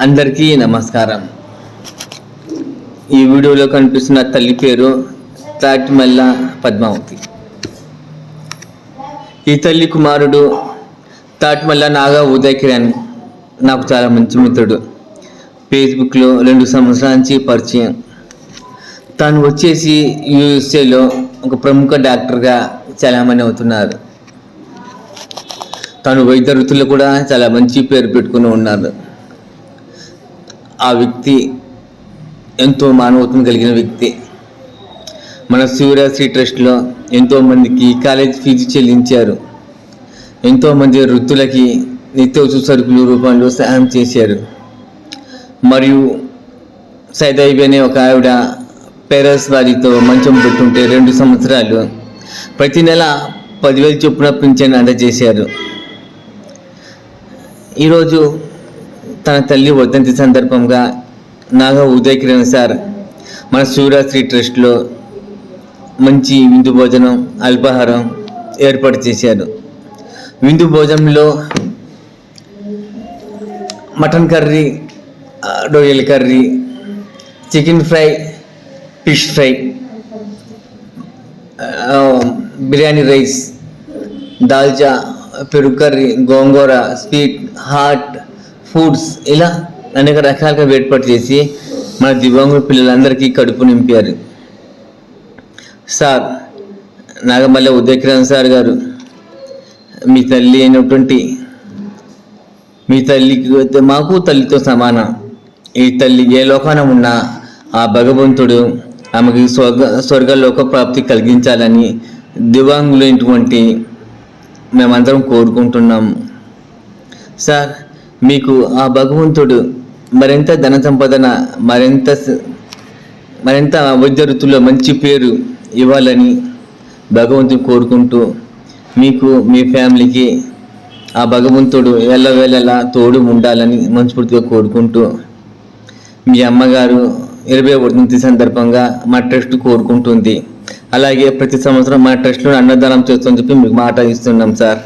అందరికీ నమస్కారం. ఈ వీడియోలో కనిపిస్తున్న తల్లి పేరు తాటిమల్ల పద్మావతి. ఈ తల్లి కుమారుడు తాటిమల్ల నాగా ఉదయ్ కిరణ్ నాకు చాలా మంచి మిత్రుడు. ఫేస్బుక్లో 2 సంవత్సరాల నుంచి పరిచయం. తాను వచ్చేసి యూఎస్ఏలో ఒక ప్రముఖ డాక్టర్గా చాలామంది అవుతున్నారు. తాను వైద్య వృత్తిలో కూడా చాలా మంచి పేరు పెట్టుకుని ఉన్నారు. ఆ వ్యక్తి ఎంతో మానవత్వం కలిగిన వ్యక్తి. మన శివరాత్రి ట్రస్ట్లో ఎంతోమందికి కాలేజ్ ఫీజు చెల్లించారు. ఎంతోమంది వృత్తులకి నిత్యవసర సరుకుల రూపంలో సహాయం చేశారు. మరియు సైదాయిబి అనే ఒక ఆవిడ పేరస్ వారితో మంచం పెట్టుంటే 2 సంవత్సరాలు ప్రతి నెల 10,000 చొప్పున పింఛన్ అందజేశారు. ఈరోజు తన తల్లి వర్ధంతి సందర్భంగా నాగా ఉదయ్ కిరణ్ సార్ మన శివరాత్రి ట్రస్ట్లో మంచి విందు భోజనం అల్పాహారం ఏర్పాటు చేశారు. విందు భోజనంలో మటన్ కర్రీ, రొయ్యల curry, chicken fry, fish fry, biryani rice, dalcha, పెరుగు కర్రీ, గోంగూర, స్వీట్, హాట్ ఫుడ్స్ ఇలా అనేక రకాలుగా ఏర్పాటు చేసి మన దివ్యాంగుల పిల్లలందరికీ కడుపు నింపారు. సార్ నాగమల్ల ఉదయ్ కిరణ్ సార్ గారు, మీ తల్లి అయినటువంటి మీ తల్లికి మాకు తల్లితో సమానం. ఈ తల్లి ఏ లోకాన ఉన్నా ఆ భగవంతుడు ఆమెకి స్వర్గలోక ప్రాప్తి కలిగించాలని దివ్యాంగులైనటువంటి మేమందరం కోరుకుంటున్నాము. సార్ మీకు ఆ భగవంతుడు మరింత ధన సంపదన, మరింత వైద్య వృత్తిలో మంచి పేరు ఇవ్వాలని భగవంతుడు కోరుకుంటూ, మీకు మీ ఫ్యామిలీకి ఆ భగవంతుడు ఎల్లవేళలా తోడు ఉండాలని మనస్ఫూర్తిగా కోరుకుంటూ, మీ అమ్మగారు 20వ వర్ధంతి సందర్భంగా మా ట్రస్ట్ కోరుకుంటుంది. అలాగే ప్రతి సంవత్సరం మా ట్రస్ట్లో అన్నదానం చేస్తుందని చెప్పి మీకు మాట ఇస్తున్నాం సార్.